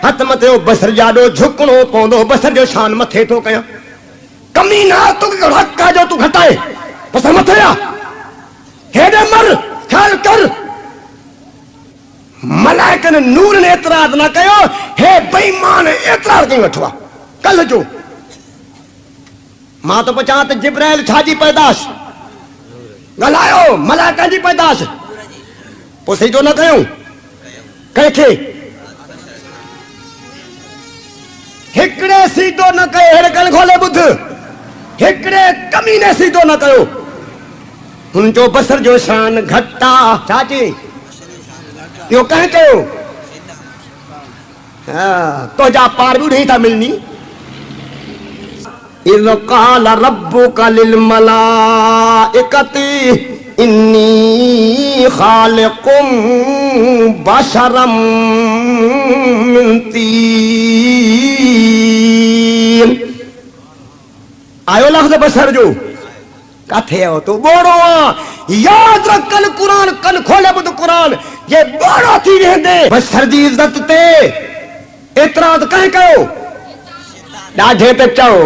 हथ मथे बसर जाडो झुकणो पवंदो बसर जो शान मथे तो कया कमी ना तू हक जो तू घटाए बसर मथे आ हेडे मर ख्याल कर मलाइकन नूर ने एतराज ना कयो हे बेईमान एतराज कहीं वठवा कल जो मां तो पचा त जिब्राइल छाजी पैदाश गलायो मलाइका जी पैदाश पो सजो न कयो कंहिंखे हिकड़े सीधो न कयो हेरे कल खोले बुध हिकड़े कमीने सीधो न कयो हुन जो बसर जो शान घटा चाची यो कह कयो तो जा पार भी नहीं था मिलनी इज़ क़ाल रब्बुका लिल मलाइकति इन्नी खालिकुम बशरम मिन तीन आयो लफ्ज़ बशर जो काथे हो तो बोड़ो याद रख कल कुरान कल खोले बुध कुरान ये बोड़ो थी वेंदे बशर जी इज्जत ते एतराज कह कयो डाढे पे चओ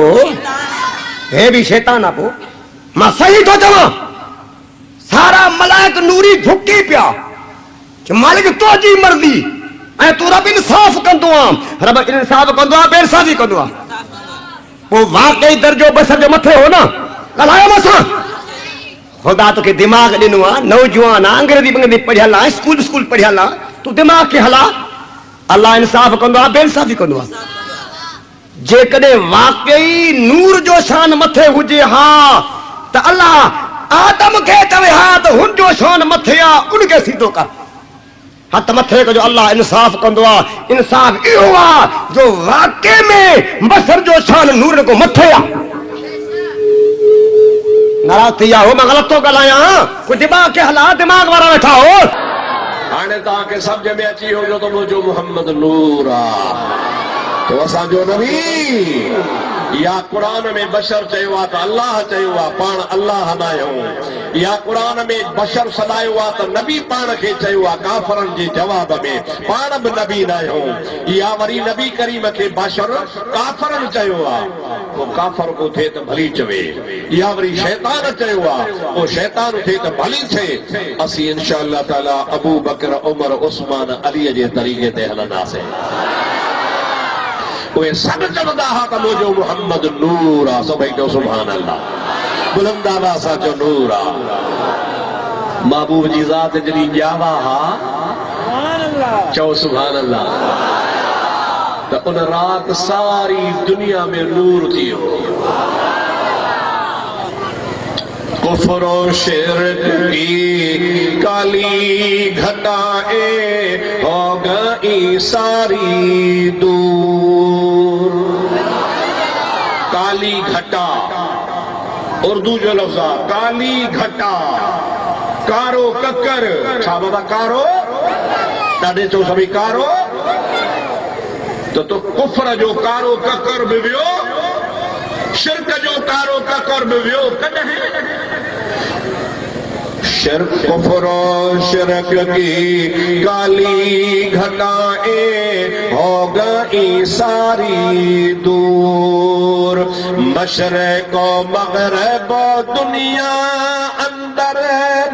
हे भी शैतान आपो मां सही तो चवा सारा मलाइक नूरी झुकी पिया मालिक तो जी मर्जी ऐ तू रब इंसाफ कंदो आ रब इंसाफ कंदो आ बेइंसाफी कंदो आ वो वाकई दर्जो बसर जो मथे हो ना गलायो मसा खुदा तो के दिमाग दिनो आ नौजवान अंग्रेजी बंगदी पढ़ियल आ स्कूल पढ़ियल आ तू दिमाग के हला अल्लाह इंसाफ कंदो आ बेइंसाफी कंदो आ जे कदे वाकई नूर जो शान मथे हुजे हां त अल्लाह आदम के चवे हां तो हुन जो शान मथे आ उनके सीधो कर हथ मथे को जो अल्लाह इंसाफ कंदो आ इंसाफ इहो आ जो वाकई में बसर जो शान नूर को मथे आ नाराज थिया हो मैं गलत तो गलाया कुछ दिमाग के हला दिमाग वाला बैठा हो हाणे ताके समझ में अची हो जो तो मुझो मोहम्मद नूर आ तो असा जो नबी या कुरान में बशर चयो आ त अल्लाह चयो आ पाण अल्लाह ना हो या कुरान में बशर सदायो आ त नबी पाण के चयो आ काफरन जे जवाब में पाण भी नबी ना हो या वरी नबी करीम के बशर काफरन चयो आ वो काफर को थे त भली चवे या वरी शैतान चयो आ वो शैतान थे त भली थे असी इंशाअल्लाह ताला अबू बकर उमर उस्मान अली जे तरीके ते हलंदासे वो सब चवंदा हा त मुझो मोहम्मद नूर आ सभई जो सुभान अल्लाह बुलंद आवाज़ सां चओ नूर आ महबूब जी ज़ात जड़ी ॼावा हा सुभान अल्लाह चओ सुभान अल्लाह त उन रात सारी दुनिया में नूर थियो कुफ्र और शिर्क की काली घटाए हो गई सारी दूर काली घटा उर्दू जो लफ्ज़ काली घटा कारो ककर छा बाबा कारो ॾाढे चो सभी कारो तो कुफ्र जो कारो ककर भी वियो शिर्क जो कारो ककर भी वियो कॾहिं शिर्क कुफ्र शिर्क की काली घटाए हो गई सारी दूर मशरिक़ मग़रिब दुनिया अंदर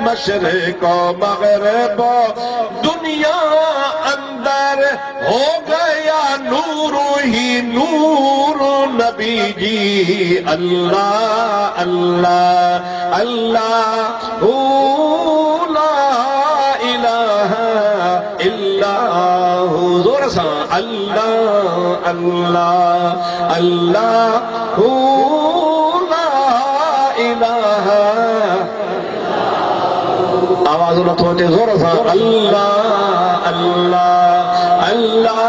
मशरिक़ मग़रिब दुनिया अंदर हो गया नूर ही नूर नबी जी अल्लाह अल्लाह अल्लाह ला इलाहा इल्लाहु जोर सा अल्लाह अल्लाह अल्लाह ला इलाहा आवाज नथो अचे जोर सा अल्लाह अल्लाह अल्लाह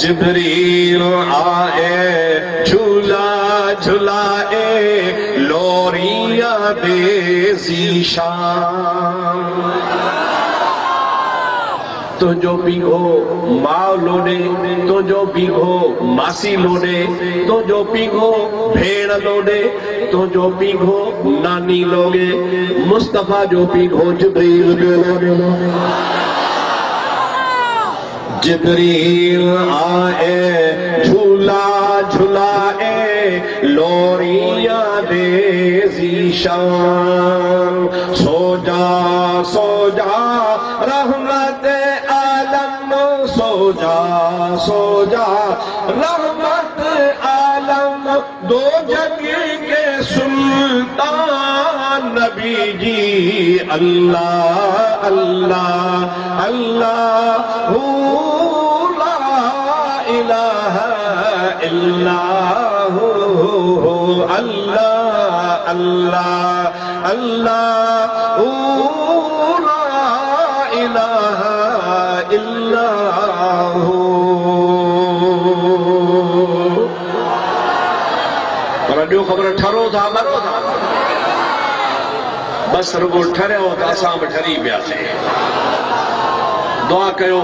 जिब्रील आए झूला झुलाए लोरिया दे ज़ीशान तुंहिंजो पीघो माउ लोॾे, तुंहिंजो पीघो मासी लोॾे, तुंहिंजो पीघो भेण लोॾे, तुंहिंजो पीघो नानी लोॾे, मुस्तफ़ा जो पीघो जिब्रील लोॾे। जिब्रील आए झूला झुलाए लोरियां दे ज़ीशान, सो जा रहमत आलम, सो जा रहमत आलम, दो जग के सुल्तान नबी जी। अल्लाह अल्लाह अल्लाह ला इलाहा इल्लाहु, अल्लाह अल्लाह अल्लाह ला इलाहा इल्लाहु। पर ॿियो ख़बर ठरो था मरो था, बस रुगो ठरियो त असां बि ठरी पियासीं। दुआ कयो।